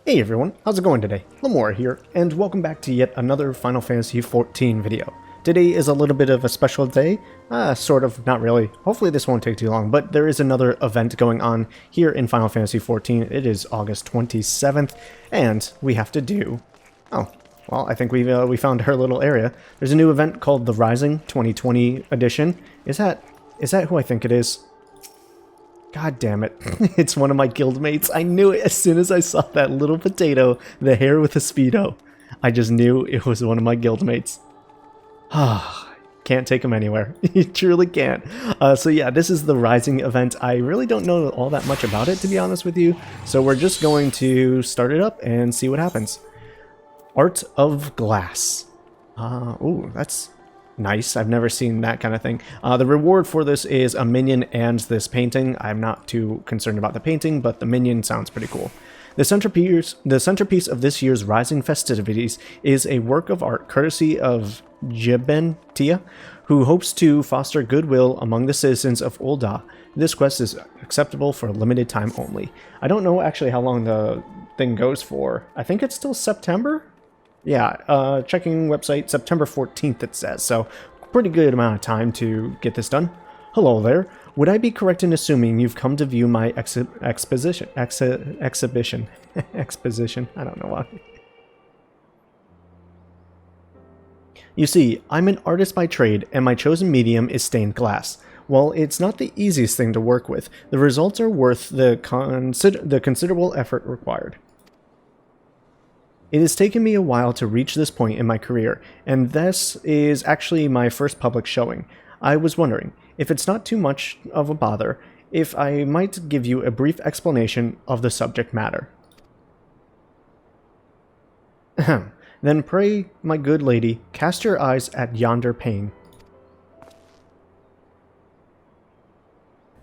Hey everyone, how's it going today? Lamoura here, and welcome back to yet another Final Fantasy XIV video. Today is a little bit of a special day, sort of, not really. Hopefully this won't take too long, but there is another event going on here in Final Fantasy XIV. It is August 27th, and we have to do... Oh, well, I think we found our little area. There's a new event called the Rising 2020 edition. Is that who I think it is? God damn it. It's one of my guildmates. I knew it as soon as I saw that little potato, the hair with the Speedo. I just knew it was one of my guildmates. Ah, can't take him anywhere. You truly can't. So yeah, this is the Rising event. I really don't know all that much about it, to be honest with you. So we're just going to start it up and see what happens. Art of Glass. Ooh, that's... nice. I've never seen that kind of thing. The reward for this is a minion and this painting. I'm not too concerned about the painting, but the minion sounds pretty cool. The centerpiece of this year's Rising festivities is a work of art courtesy of Jeben Tia, who hopes to foster goodwill among the citizens of Ul'dah. This quest is acceptable for a limited time only. I don't know actually how long the thing goes for. I think it's still September? Yeah, checking website, September 14th it says, so pretty good amount of time to get this done. Hello there. Would I be correct in assuming you've come to view my exhibition? Exhibition. I don't know why. You see, I'm an artist by trade, and my chosen medium is stained glass. While it's not the easiest thing to work with, the results are worth the considerable effort required. It has taken me a while to reach this point in my career, and this is actually my first public showing. I was wondering, if it's not too much of a bother, if I might give you a brief explanation of the subject matter. Ahem. Then pray, my good lady, cast your eyes at yonder pane.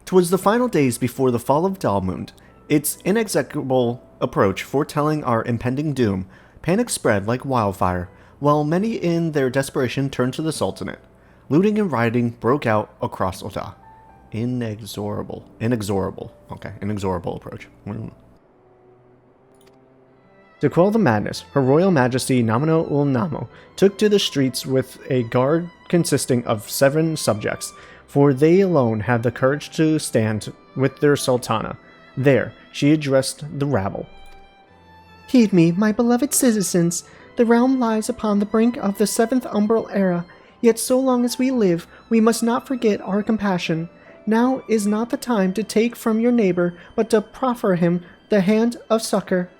'Twas the final days before the fall of Dalmund. Its inexorable approach foretelling our impending doom, panic spread like wildfire, while many in their desperation turned to the Sultanate. Looting and rioting broke out across Ul'dah. Inexorable approach. To quell the madness, Her Royal Majesty Namino ul Namo took to the streets with a guard consisting of 7 subjects, for they alone had the courage to stand with their Sultana. There, she addressed the rabble. Heed me, my beloved citizens. The realm lies upon the brink of the 7th umbral era, yet so long as we live, we must not forget our compassion. Now is not the time to take from your neighbor, but to proffer him the hand of succor.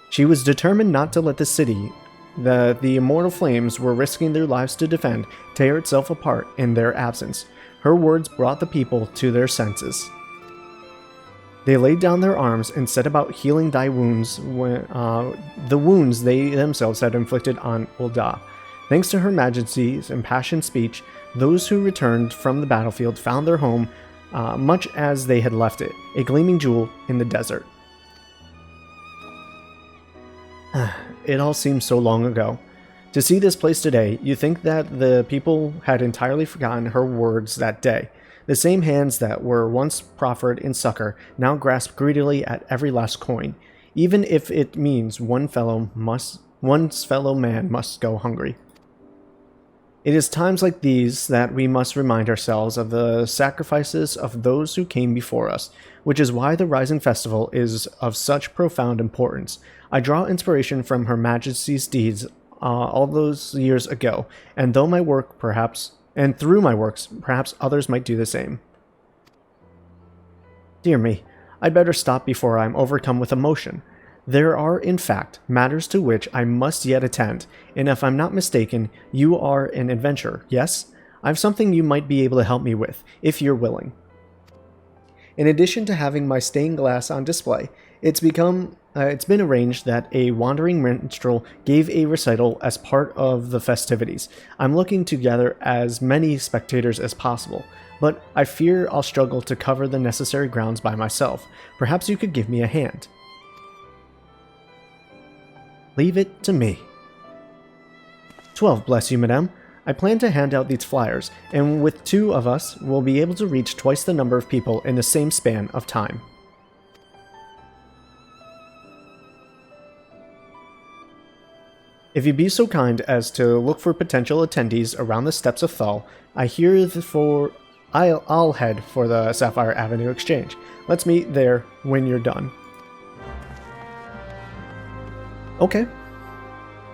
She was determined not to let the city that the immortal flames were risking their lives to defend tear itself apart in their absence. Her words brought the people to their senses. They laid down their arms and set about healing thy wounds, the wounds they themselves had inflicted on Ul'dah. Thanks to Her Majesty's impassioned speech, those who returned from the battlefield found their home much as they had left it, a gleaming jewel in the desert. It all seems so long ago. To see this place today, you think that the people had entirely forgotten her words that day. The same hands that were once proffered in succor now grasp greedily at every last coin, even if it means one's fellow man must go hungry. It is times like these that we must remind ourselves of the sacrifices of those who came before us, which is why the Rising Festival is of such profound importance. I draw inspiration from Her Majesty's deeds all those years ago, and through my works, perhaps others might do the same. Dear me, I'd better stop before I'm overcome with emotion. There are, in fact, matters to which I must yet attend, and if I'm not mistaken, you are an adventurer, yes? I've something you might be able to help me with, if you're willing. In addition to having my stained glass on display, it's been arranged that a wandering minstrel gave a recital as part of the festivities. I'm looking to gather as many spectators as possible, but I fear I'll struggle to cover the necessary grounds by myself. Perhaps you could give me a hand. Leave it to me. 12, bless you, madame. I plan to hand out these flyers, and with 2 of us, we'll be able to reach twice the number of people in the same span of time. If you be so kind as to look for potential attendees around the steps of Thal, I'll head for the Sapphire Avenue Exchange. Let's meet there when you're done. Okay.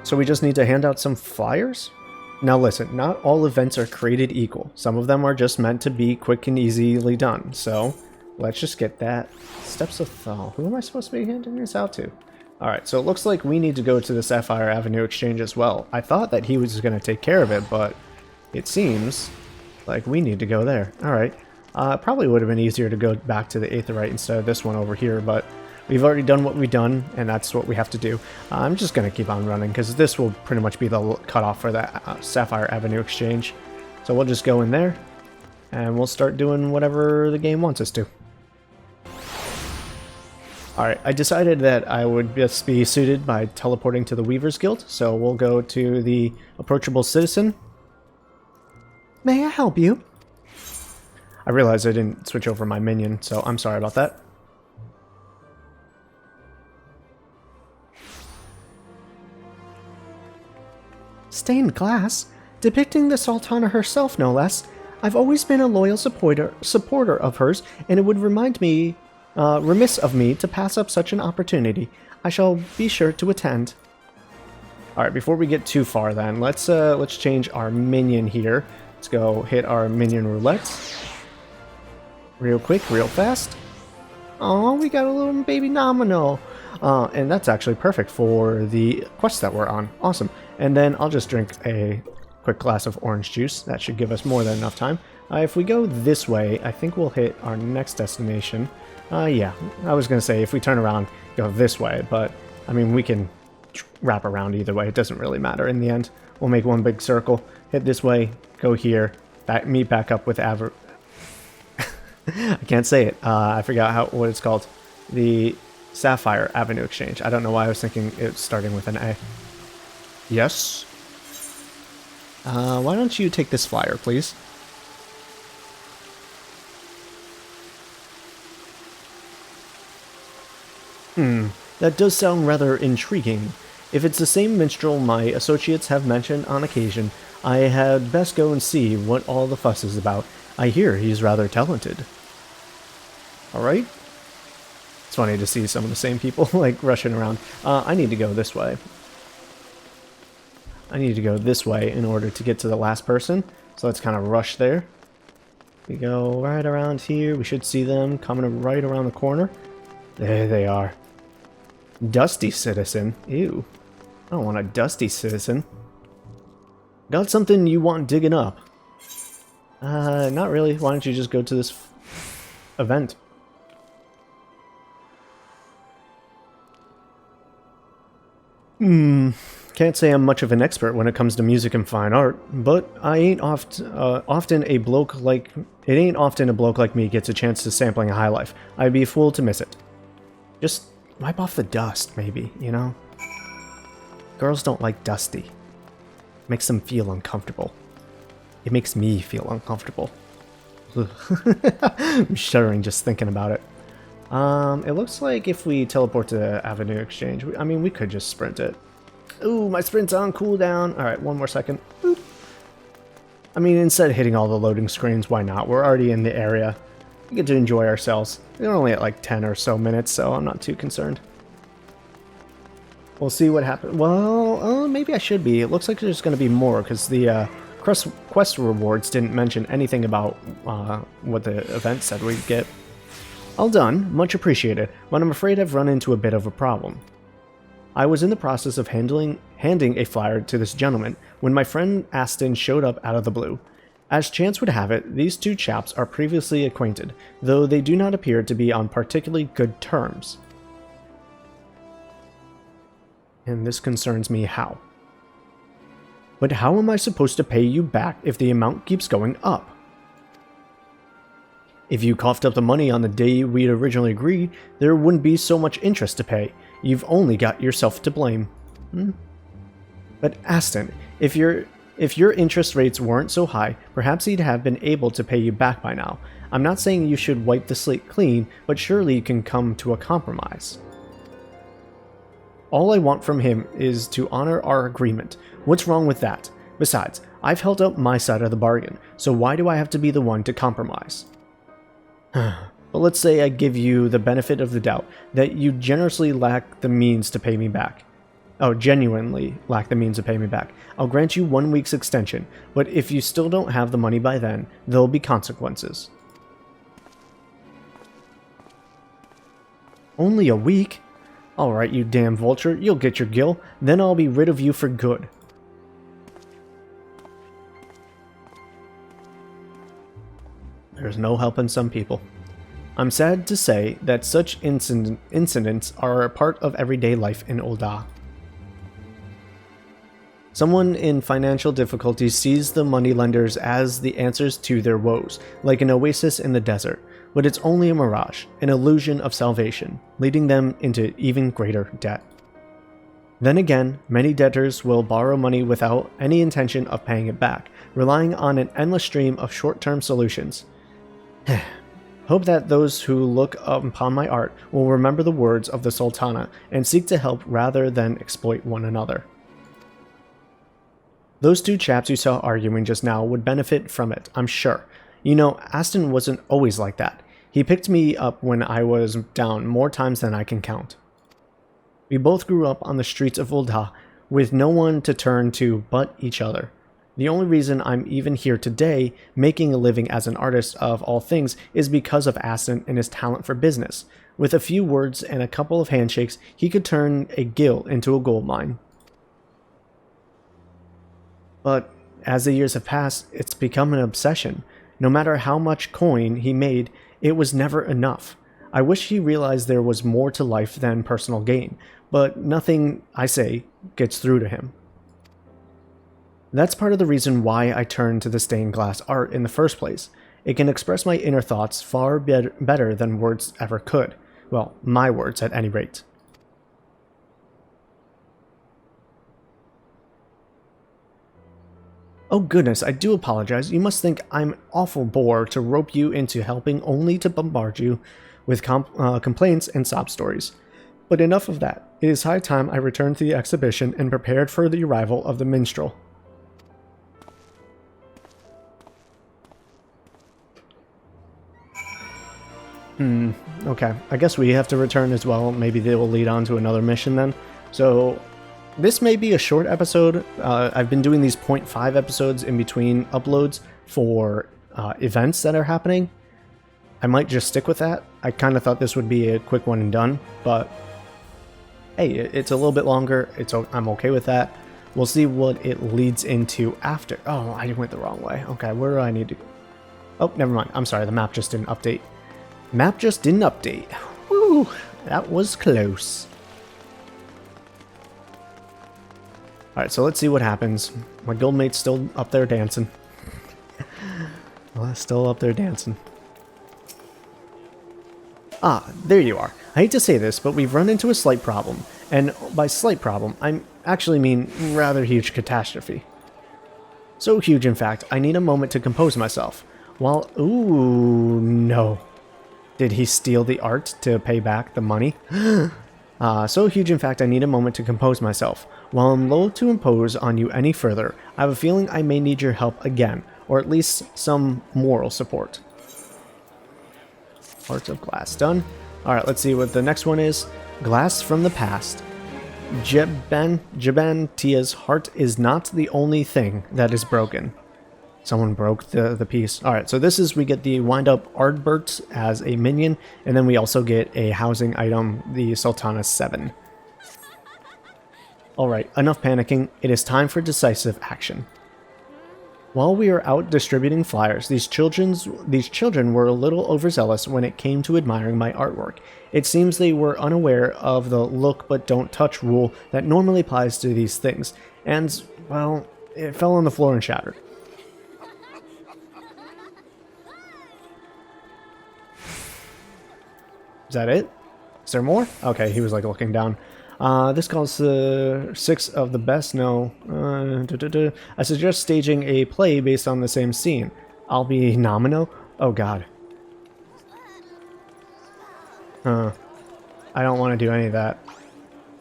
So we just need to hand out some flyers? Now listen, not all events are created equal. Some of them are just meant to be quick and easily done. So let's just get that. Steps of Thal. Who am I supposed to be handing this out to? Alright, so it looks like we need to go to the Sapphire Avenue Exchange as well. I thought that he was going to take care of it, but it seems like we need to go there. Alright, probably would have been easier to go back to the Aetheryte instead of this one over here, but we've already done what we've done, and that's what we have to do. I'm just going to keep on running, because this will pretty much be the cutoff for that Sapphire Avenue Exchange. So we'll just go in there, and we'll start doing whatever the game wants us to. Alright, I decided that I would just be suited by teleporting to the Weaver's Guild, so we'll go to the Approachable Citizen. May I help you? I realized I didn't switch over my minion, so I'm sorry about that. Stained glass? Depicting the Sultana herself, no less. I've always been a loyal supporter of hers, and it would remind me remiss of me to pass up such an opportunity. I shall be sure to attend. Alright, before we get too far then, let's change our minion here. Let's go hit our minion roulette. Real quick, real fast. Oh, we got a little baby Nomino. And that's actually perfect for the quest that we're on. Awesome. And then I'll just drink a quick glass of orange juice. That should give us more than enough time. If we go this way, I think we'll hit our next destination. Yeah, I was going to say if we turn around, go this way, but I mean, we can wrap around either way. It doesn't really matter in the end. We'll make one big circle, hit this way, go here, meet back up with I can't say it. I forgot what it's called. The Sapphire Avenue Exchange. I don't know why I was thinking it's starting with an A. Yes? Why don't you take this flyer, please? That does sound rather intriguing. If it's the same minstrel my associates have mentioned on occasion, I had best go and see what all the fuss is about. I hear he's rather talented. Alright. It's funny to see some of the same people, like, rushing around. I need to go this way. I need to go this way in order to get to the last person. So let's kind of rush there. We go right around here. We should see them coming right around the corner. There they are. Dusty citizen. Ew. I don't want a dusty citizen. Got something you want digging up? Not really. Why don't you just go to this event? Can't say I'm much of an expert when it comes to music and fine art, but I ain't often a bloke like me gets a chance to sampling a high life. I'd be a fool to miss it. Just wipe off the dust, maybe, you know? Girls don't like dusty. It makes them feel uncomfortable. It makes me feel uncomfortable. I'm shuddering just thinking about it. It looks like if we teleport to the Avenue Exchange, I mean, we could just sprint it. Ooh, my sprint's on cooldown. Alright, one more second. Boop. I mean, instead of hitting all the loading screens, why not? We're already in the area. We get to enjoy ourselves. We're only at like 10 or so minutes, so I'm not too concerned. We'll see what happens. Well, maybe I should be. It looks like there's going to be more, because the quest rewards didn't mention anything about what the event said we'd get. All done. Much appreciated, but I'm afraid I've run into a bit of a problem. I was in the process of handing a flyer to this gentleman when my friend Aston showed up out of the blue. As chance would have it, these two chaps are previously acquainted, though they do not appear to be on particularly good terms. And this concerns me how. But how am I supposed to pay you back if the amount keeps going up? If you coughed up the money on the day we'd originally agreed, there wouldn't be so much interest to pay. You've only got yourself to blame. But Aston, if your interest rates weren't so high, perhaps he'd have been able to pay you back by now. I'm not saying you should wipe the slate clean, but surely you can come to a compromise. All I want from him is to honor our agreement. What's wrong with that? Besides, I've held up my side of the bargain, so why do I have to be the one to compromise? But let's say I give you the benefit of the doubt that you generously lack the means to pay me back. Oh, genuinely lack the means to pay me back. I'll grant you 1 week's extension, but if you still don't have the money by then, there'll be consequences. Only a week? Alright, you damn vulture, you'll get your gill, then I'll be rid of you for good. There's no helping some people. I'm sad to say that such incidents are a part of everyday life in Ul'dah. Someone in financial difficulties sees the moneylenders as the answers to their woes, like an oasis in the desert, but it's only a mirage, an illusion of salvation, leading them into even greater debt. Then again, many debtors will borrow money without any intention of paying it back, relying on an endless stream of short-term solutions. Hope that those who look upon my art will remember the words of the Sultana and seek to help rather than exploit one another. Those two chaps you saw arguing just now would benefit from it, I'm sure. You know, Aston wasn't always like that. He picked me up when I was down more times than I can count. We both grew up on the streets of Ul'dah with no one to turn to but each other. The only reason I'm even here today, making a living as an artist of all things, is because of Aston and his talent for business. With a few words and a couple of handshakes, he could turn a gill into a gold mine. But as the years have passed, it's become an obsession. No matter how much coin he made, it was never enough. I wish he realized there was more to life than personal gain, but nothing, I say, gets through to him. That's part of the reason why I turned to the stained glass art in the first place. It can express my inner thoughts far better than words ever could. Well, my words at any rate. Oh goodness, I do apologize. You must think I'm an awful bore to rope you into helping only to bombard you with complaints and sob stories. But enough of that. It is high time I returned to the exhibition and prepared for the arrival of the minstrel. Okay. I guess we have to return as well. Maybe they will lead on to another mission then. So this may be a short episode. I've been doing these 0.5 episodes in between uploads for events that are happening. I might just stick with that. I kind of thought this would be a quick one and done, but hey, it's a little bit longer. I'm okay with that. We'll see what it leads into after. Oh, I went the wrong way. Okay, where do I need to go? Oh, never mind. I'm sorry, the map just didn't update. Map just didn't update. Woo, that was close. Alright, so let's see what happens. My guildmate's still up there dancing. Well, still up there dancing. Ah, there you are. I hate to say this, but we've run into a slight problem. And by slight problem, I actually mean rather huge catastrophe. So huge, in fact, I need a moment to compose myself. While... Ooh, no. Did he steal the art to pay back the money? So huge, in fact, I need a moment to compose myself. While I'm loath to impose on you any further, I have a feeling I may need your help again, or at least some moral support. Hearts of Glass done. Alright, let's see what the next one is. Glass from the Past. Tia's heart is not the only thing that is broken. Someone broke the piece. Alright, so this is, we get the wind-up Ardbert as a minion, and then we also get a housing item, the Sultana 7. Alright, enough panicking. It is time for decisive action. While we were out distributing flyers, these children were a little overzealous when it came to admiring my artwork. It seems they were unaware of the look but don't touch rule that normally applies to these things, and, well, it fell on the floor and shattered. Is that it? Is there more? Okay, he was like looking down. This calls 6 of the best. No. I suggest staging a play based on the same scene. I'll be Nomino? Oh god. I don't want to do any of that.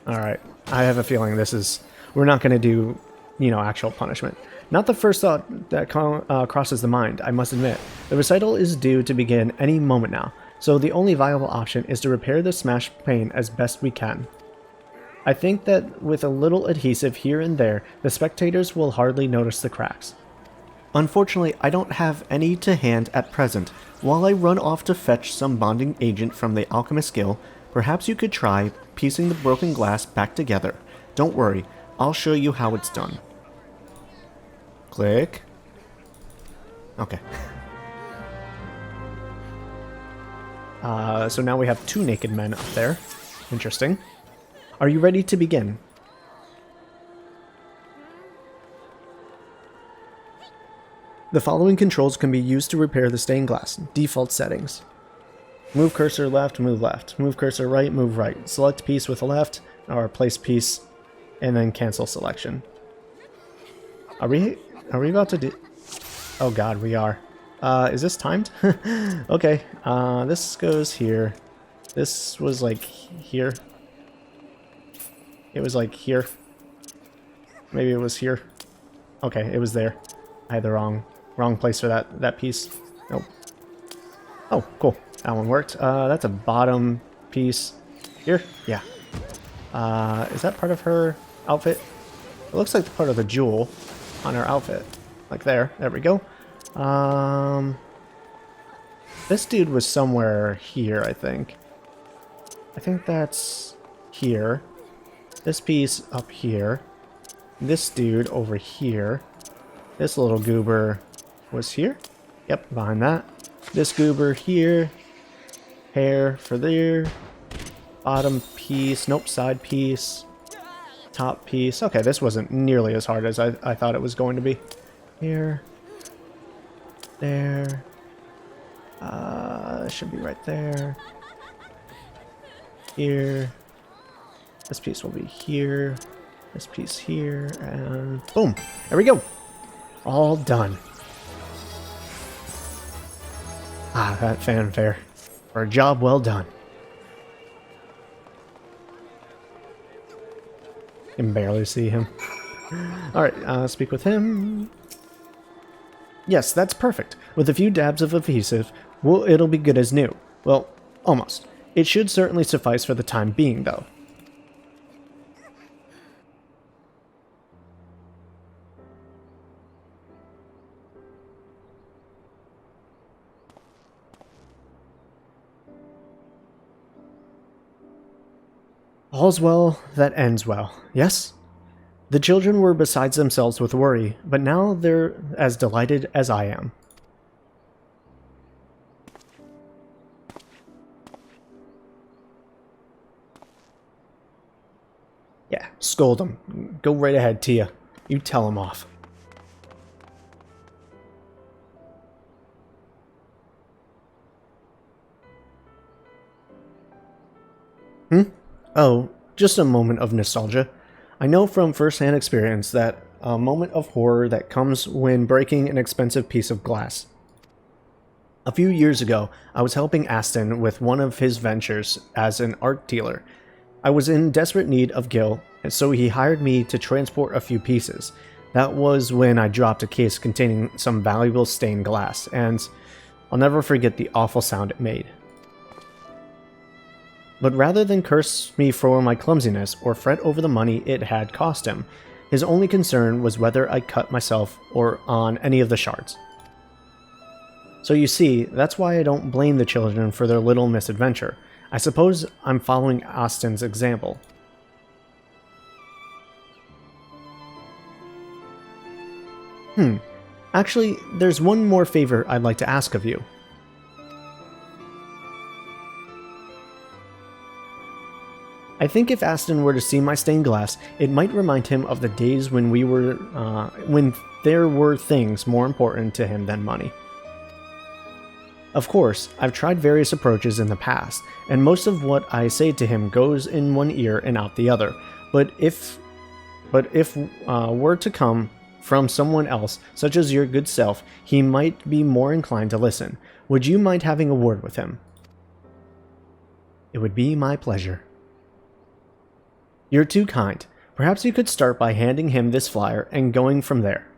Alright. I have a feeling we're not going to do, actual punishment. Not the first thought that crosses the mind, I must admit. The recital is due to begin any moment now, so the only viable option is to repair the smashed pane as best we can. I think that with a little adhesive here and there, the spectators will hardly notice the cracks. Unfortunately, I don't have any to hand at present. While I run off to fetch some bonding agent from the alchemist guild, perhaps you could try piecing the broken glass back together. Don't worry, I'll show you how it's done. Click. Okay. So now we have 2 naked men up there. Interesting. Are you ready to begin? The following controls can be used to repair the stained glass. Default settings. Move cursor left, move left. Move cursor right, move right. Select piece with the left, or place piece, and then cancel selection. Are we about to do... Oh god, we are. Is this timed? Okay, this goes here. This was like here. It was like here. Maybe it was here. Okay, it was there. I had the wrong place for that piece. Nope. Oh, cool. That one worked. That's a bottom piece. Here? Yeah. Is that part of her outfit? It looks like part of the jewel on her outfit. Like there. There we go. This dude was somewhere here, I think. I think that's here. This piece up here. This dude over here. This little goober was here. Yep, behind that. This goober here. Hair for there. Bottom piece. Nope, side piece. Top piece. Okay, this wasn't nearly as hard as I thought it was going to be. Here. There. Should be right there. Here. This piece will be here. This piece here. And boom. There we go. All done. Ah, that fanfare. For a job well done. You can barely see him. Alright, speak with him. Yes, that's perfect. With a few dabs of adhesive, well, it'll be good as new. Well, almost. It should certainly suffice for the time being, though. All's well that ends well, yes? The children were besides themselves with worry, but now they're as delighted as I am. Yeah, scold them. Go right ahead, Tia. You tell them off. Oh, just a moment of nostalgia. I know from first-hand experience that a moment of horror that comes when breaking an expensive piece of glass. A few years ago, I was helping Aston with one of his ventures as an art dealer. I was in desperate need of gil, and so he hired me to transport a few pieces. That was when I dropped a case containing some valuable stained glass, and I'll never forget the awful sound it made. But rather than curse me for my clumsiness or fret over the money it had cost him, his only concern was whether I cut myself or on any of the shards. So you see, that's why I don't blame the children for their little misadventure. I suppose I'm following Austin's example. Actually, there's one more favor I'd like to ask of you. I think if Aston were to see my stained glass, it might remind him of the days when when there were things more important to him than money. Of course, I've tried various approaches in the past, and most of what I say to him goes in one ear and out the other. But if were to come from someone else, such as your good self, he might be more inclined to listen. Would you mind having a word with him? It would be my pleasure. You're too kind. Perhaps you could start by handing him this flyer and going from there.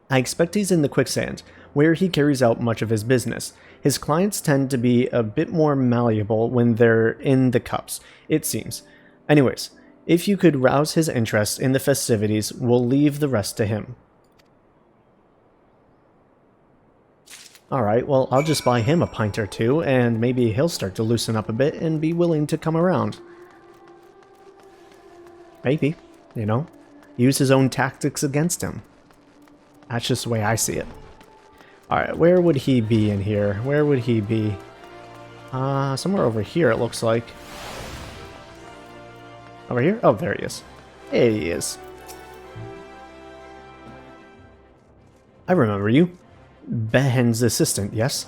I expect he's in the quicksand, where he carries out much of his business. His clients tend to be a bit more malleable when they're in the cups, it seems. Anyways, if you could rouse his interest in the festivities, we'll leave the rest to him. Alright, well, I'll just buy him a pint or two, and maybe he'll start to loosen up a bit and be willing to come around. Maybe, you know, use his own tactics against him. That's just the way I see it. Alright, where would he be in here? Where would he be? Somewhere over here it looks like. Over here? Oh, there he is. There he is. I remember you. Behen's assistant, yes?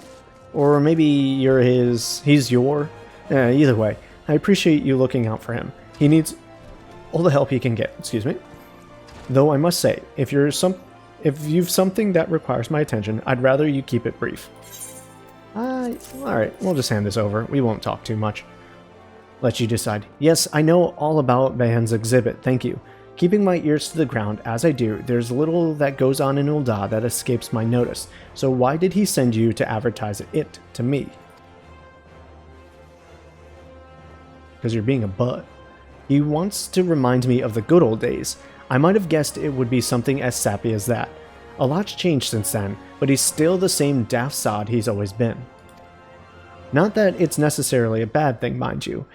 Or maybe you're he's your... either way, I appreciate you looking out for him. He needs all the help he can get, excuse me. Though I must say, if you've something that requires my attention, I'd rather you keep it brief. Alright, we'll just hand this over. We won't talk too much. Let you decide. Yes, I know all about Behen's exhibit, thank you. Keeping my ears to the ground as I do, there's little that goes on in Ul'dah that escapes my notice. So why did he send you to advertise it to me? Because you're being a butt. He wants to remind me of the good old days. I might have guessed it would be something as sappy as that. A lot's changed since then, but he's still the same daft sod he's always been. Not that it's necessarily a bad thing, mind you.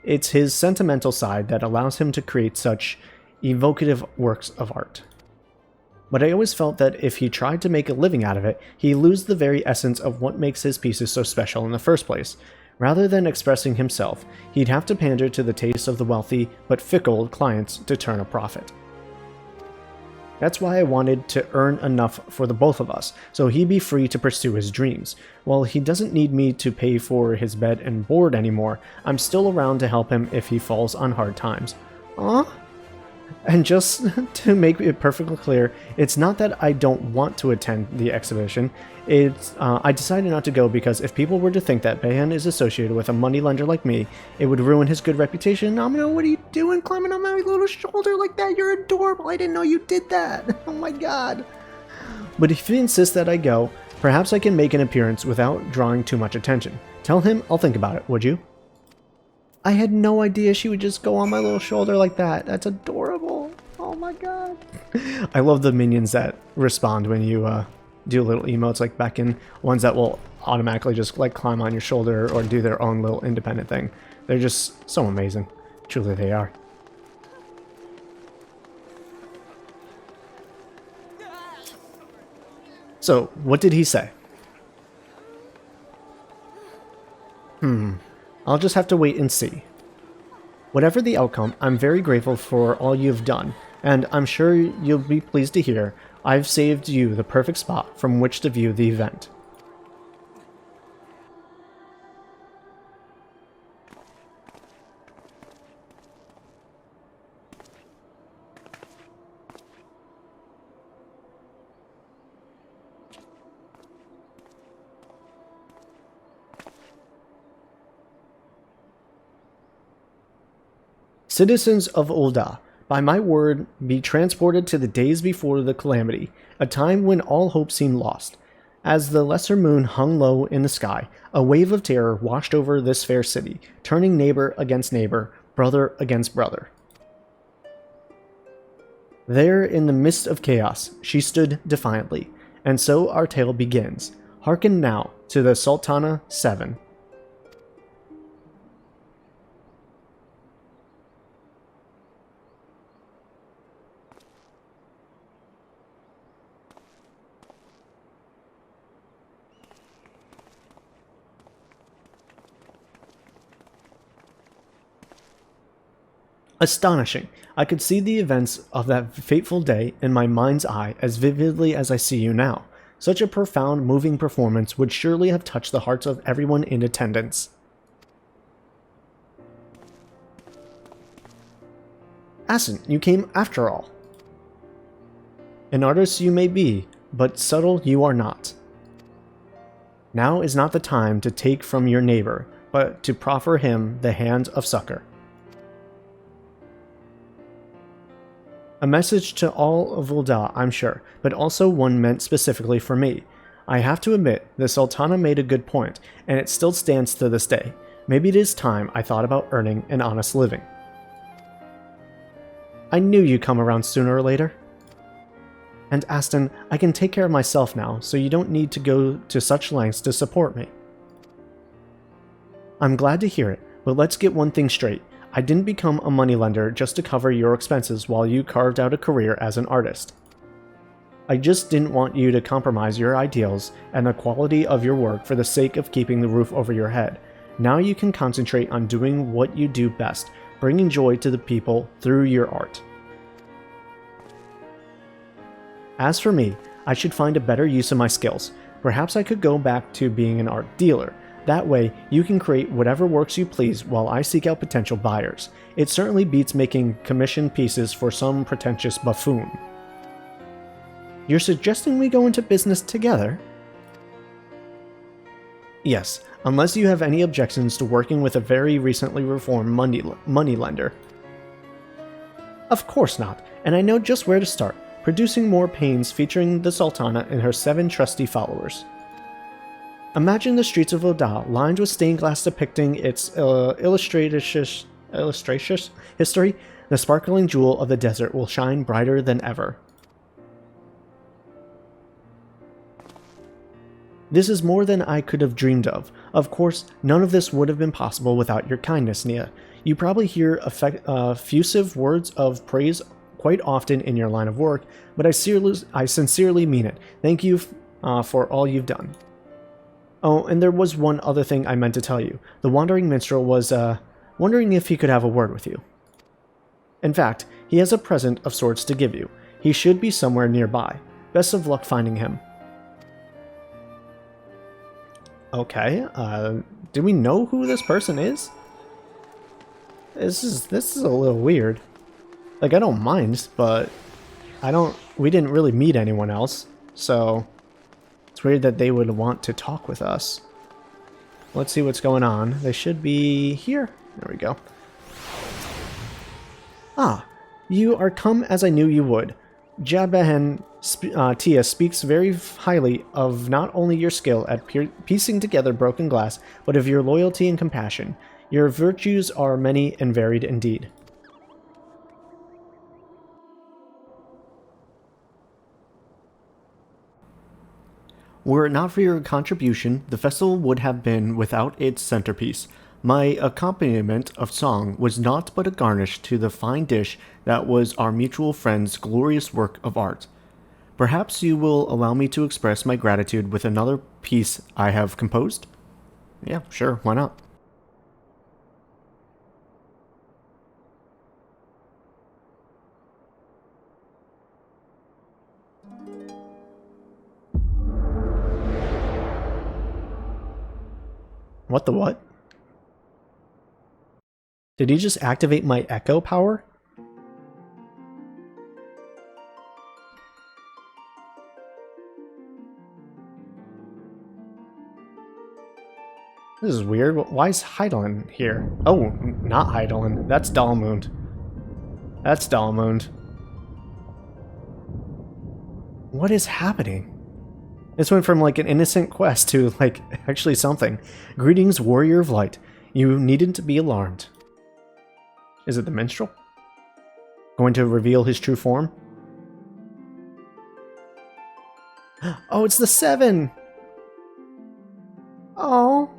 It's his sentimental side that allows him to create such evocative works of art. But I always felt that if he tried to make a living out of it, he'd lose the very essence of what makes his pieces so special in the first place. Rather than expressing himself, he'd have to pander to the tastes of the wealthy but fickle clients to turn a profit. That's why I wanted to earn enough for the both of us, so he'd be free to pursue his dreams. While he doesn't need me to pay for his bed and board anymore, I'm still around to help him if he falls on hard times. Aww. And just to make it perfectly clear, it's not that I don't want to attend the exhibition. I decided not to go because if people were to think that Behen is associated with a moneylender like me, it would ruin his good reputation. Amino, what are you doing climbing on my little shoulder like that? You're adorable. I didn't know you did that. Oh my god. But if he insists that I go, perhaps I can make an appearance without drawing too much attention. Tell him I'll think about it, would you? I had no idea she would just go on my little shoulder like that. That's adorable. Oh my god. I love the minions that respond when you do little emotes like Becken. Ones that will automatically just like climb on your shoulder or do their own little independent thing. They're just so amazing. Truly they are. So, what did he say? I'll just have to wait and see. Whatever the outcome, I'm very grateful for all you've done, and I'm sure you'll be pleased to hear I've saved you the perfect spot from which to view the event. Citizens of Ul'dah, by my word, be transported to the days before the calamity, a time when all hope seemed lost. As the lesser moon hung low in the sky, a wave of terror washed over this fair city, turning neighbor against neighbor, brother against brother. There, in the midst of chaos, she stood defiantly, and so our tale begins. Hearken now to the Sultana 7. Astonishing! I could see the events of that fateful day in my mind's eye as vividly as I see you now. Such a profound, moving performance would surely have touched the hearts of everyone in attendance. Asin, you came after all. An artist you may be, but subtle you are not. Now is not the time to take from your neighbor, but to proffer him the hand of succor. A message to all of Ul'dah, I'm sure, but also one meant specifically for me. I have to admit, the Sultana made a good point, and it still stands to this day. Maybe it is time I thought about earning an honest living. I knew you'd come around sooner or later. And Aston, I can take care of myself now, so you don't need to go to such lengths to support me. I'm glad to hear it, but let's get one thing straight. I didn't become a moneylender just to cover your expenses while you carved out a career as an artist. I just didn't want you to compromise your ideals and the quality of your work for the sake of keeping the roof over your head. Now you can concentrate on doing what you do best, bringing joy to the people through your art. As for me, I should find a better use of my skills. Perhaps I could go back to being an art dealer. That way, you can create whatever works you please while I seek out potential buyers. It certainly beats making commissioned pieces for some pretentious buffoon. You're suggesting we go into business together? Yes, unless you have any objections to working with a very recently reformed moneylender. Of course not, and I know just where to start. Producing more paintings featuring the Sultana and her 7 trusty followers. Imagine the streets of Ul'dah lined with stained glass depicting its illustrations history. The sparkling jewel of the desert will shine brighter than ever. This is more than I could have dreamed of. Of course, none of this would have been possible without your kindness, Nia. You probably hear effusive words of praise quite often in your line of work, but I sincerely mean it. Thank you for all you've done. Oh, and there was one other thing I meant to tell you. The Wandering Minstrel was, wondering if he could have a word with you. In fact, he has a present of sorts to give you. He should be somewhere nearby. Best of luck finding him. Okay, do we know who this person is? This is a little weird. Like, I don't mind, but we didn't really meet anyone else, so it's weird that they would want to talk with us. Let's see what's going on. They should be here. There we go. Ah, you are come as I knew you would. Jabehen Tia speaks very highly of not only your skill at piecing together broken glass, but of your loyalty and compassion. Your virtues are many and varied indeed. Were it not for your contribution, the festival would have been without its centerpiece. My accompaniment of song was naught but a garnish to the fine dish that was our mutual friend's glorious work of art. Perhaps you will allow me to express my gratitude with another piece I have composed? Yeah, sure, why not? What the what? Did he just activate my echo power? This is weird. Why is Heidelin here? Oh, not Heidelin. That's Dalmund. That's Dalmund. What is happening? This went from like an innocent quest to like actually something. Greetings, warrior of light. You needn't to be alarmed. Is it the minstrel? Going to reveal his true form? Oh, it's the 7! Oh.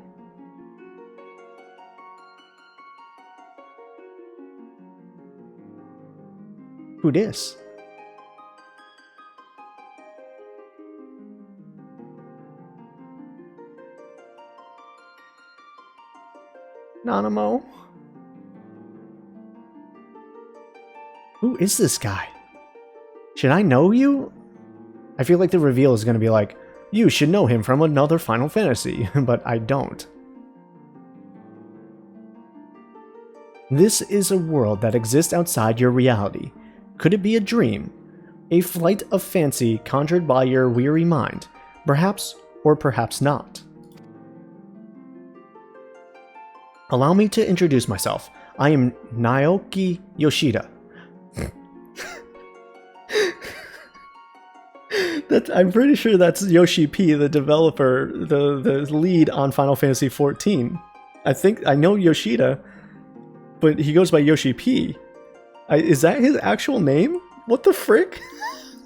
Who dis? Nanamo? Who is this guy? Should I know you? I feel like the reveal is going to be like, you should know him from another Final Fantasy, but I don't. This is a world that exists outside your reality. Could it be a dream? A flight of fancy conjured by your weary mind? Perhaps, or perhaps not. Allow me to introduce myself. I am Naoki Yoshida. I'm pretty sure that's Yoshi P, the developer, the lead on Final Fantasy XIV. I know Yoshida, but he goes by Yoshi P. Is that his actual name? What the frick?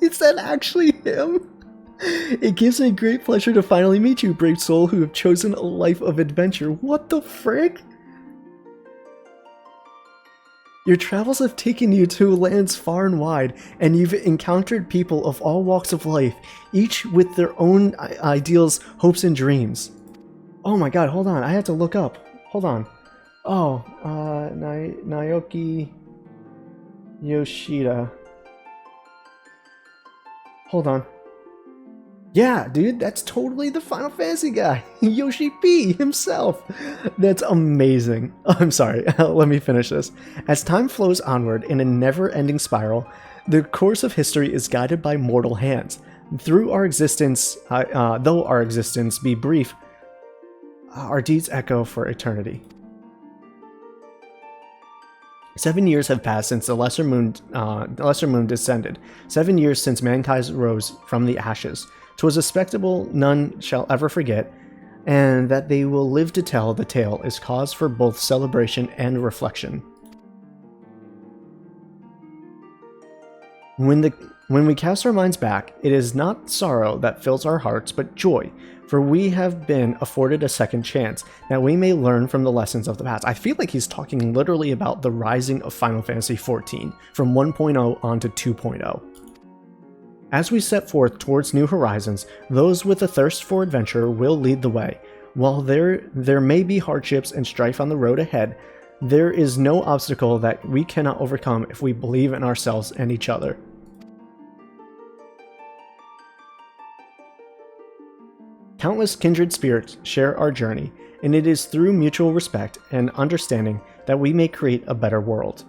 Is that actually him? It gives me great pleasure to finally meet you, brave soul who have chosen a life of adventure. What the frick? Your travels have taken you to lands far and wide, and you've encountered people of all walks of life, each with their own ideals, hopes, and dreams. Oh my god, hold on, I have to look up. Hold on. Oh, Naoki Yoshida. Hold on. Yeah, dude, that's totally the Final Fantasy guy. Yoshi P himself. That's amazing. I'm sorry, let me finish this. As time flows onward in a never-ending spiral, the course of history is guided by mortal hands. Through our existence, though our existence be brief, our deeds echo for eternity. 7 years have passed since the Lesser Moon descended. 7 years since mankind rose from the ashes. 'Twas a spectacle none shall ever forget, and that they will live to tell the tale is cause for both celebration and reflection. When we cast our minds back, it is not sorrow that fills our hearts, but joy, for we have been afforded a second chance, that we may learn from the lessons of the past. I feel like he's talking literally about the rising of Final Fantasy XIV, from 1.0 on to 2.0. As we set forth towards new horizons, those with a thirst for adventure will lead the way. While there may be hardships and strife on the road ahead, there is no obstacle that we cannot overcome if we believe in ourselves and each other. Countless kindred spirits share our journey, and it is through mutual respect and understanding that we may create a better world.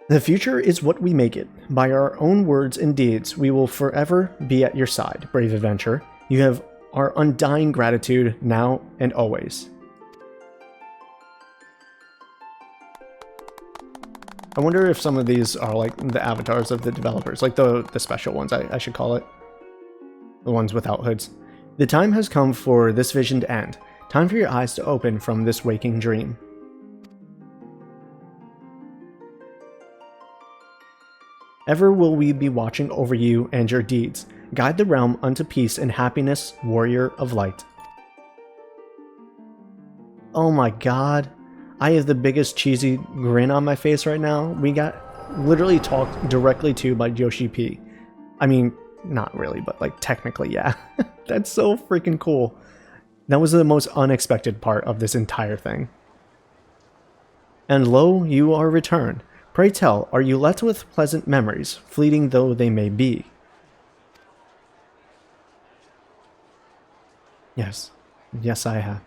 The future is what we make it. By our own words and deeds, we will forever be at your side, brave adventurer. You have our undying gratitude now and always. I wonder if some of these are like the avatars of the developers, like the special ones, I should call it. The ones without hoods. The time has come for this vision to end. Time for your eyes to open from this waking dream. Ever will we be watching over you and your deeds. Guide the realm unto peace and happiness, warrior of light. Oh my god. I have the biggest cheesy grin on my face right now. We got literally talked directly to by Yoshi P. I mean, not really, but like technically, yeah. That's so freaking cool. That was the most unexpected part of this entire thing. And lo, you are returned. Pray tell, are you left with pleasant memories, fleeting though they may be? Yes. Yes, I have.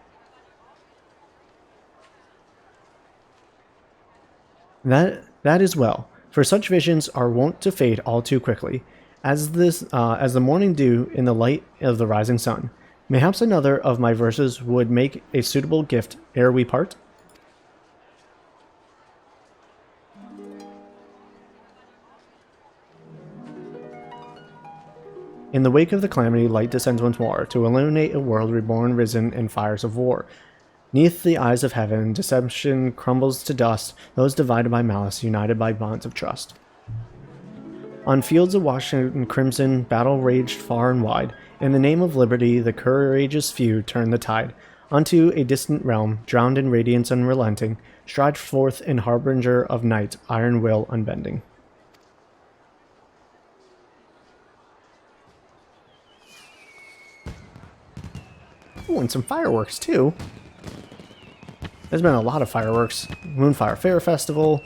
That is well, for such visions are wont to fade all too quickly, as the morning dew in the light of the rising sun. Mayhaps another of my verses would make a suitable gift ere we part? In the wake of the calamity, light descends once more, to illuminate a world reborn, risen in fires of war. 'Neath the eyes of heaven, deception crumbles to dust, those divided by malice, united by bonds of trust. On fields awash in crimson, battle raged far and wide. In the name of liberty, the courageous few turn the tide. Unto a distant realm, drowned in radiance unrelenting, stride forth in harbinger of night, iron will unbending. Ooh, and some fireworks too. There's been a lot of fireworks. Moonfire Fair Festival,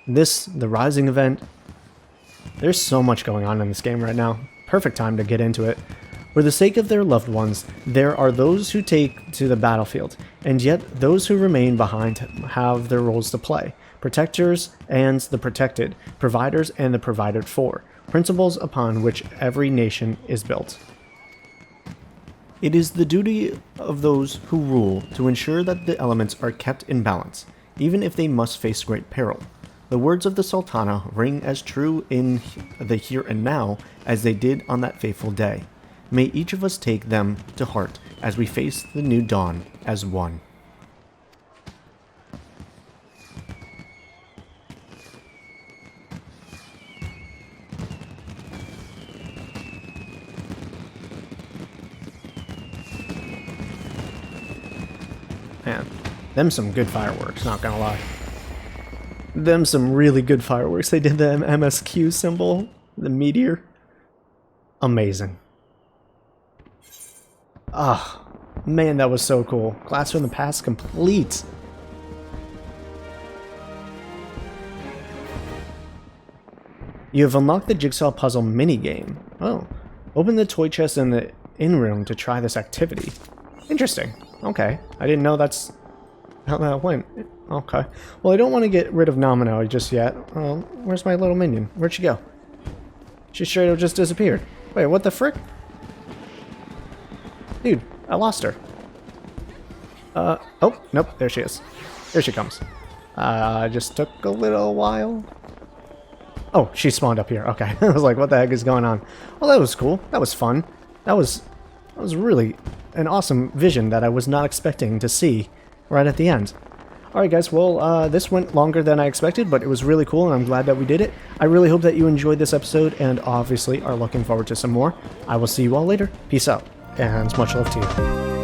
the Rising event. There's so much going on in this game right now. Perfect time to get into it. For the sake of their loved ones, there are those who take to the battlefield, and yet those who remain behind have their roles to play. Protectors and the protected, providers and the provided for, principles upon which every nation is built. It is the duty of those who rule to ensure that the elements are kept in balance, even if they must face great peril. The words of the Sultana ring as true in the here and now as they did on that fateful day. May each of us take them to heart as we face the new dawn as one. Man, them some good fireworks, not gonna lie. Them some really good fireworks. They did the MSQ symbol, the meteor. Amazing. Ah, man, that was so cool. Glass from the Past complete. You have unlocked the jigsaw puzzle minigame. Oh, open the toy chest in the in-room to try this activity. Interesting. Okay, I didn't know that's how that went. Okay. Well, I don't want to get rid of Nomino just yet. Where's my little minion? Where'd she go? She straight up just disappeared. Wait, what the frick? Dude, I lost her. Oh, nope, there she is. Here she comes. Just took a little while. Oh, she spawned up here. Okay. I was like, what the heck is going on? Well, that was cool. That was fun. That was really an awesome vision that I was not expecting to see right at the end. Alright guys, well, this went longer than I expected, but it was really cool and I'm glad that we did it. I really hope that you enjoyed this episode and obviously are looking forward to some more. I will see you all later. Peace out, and much love to you.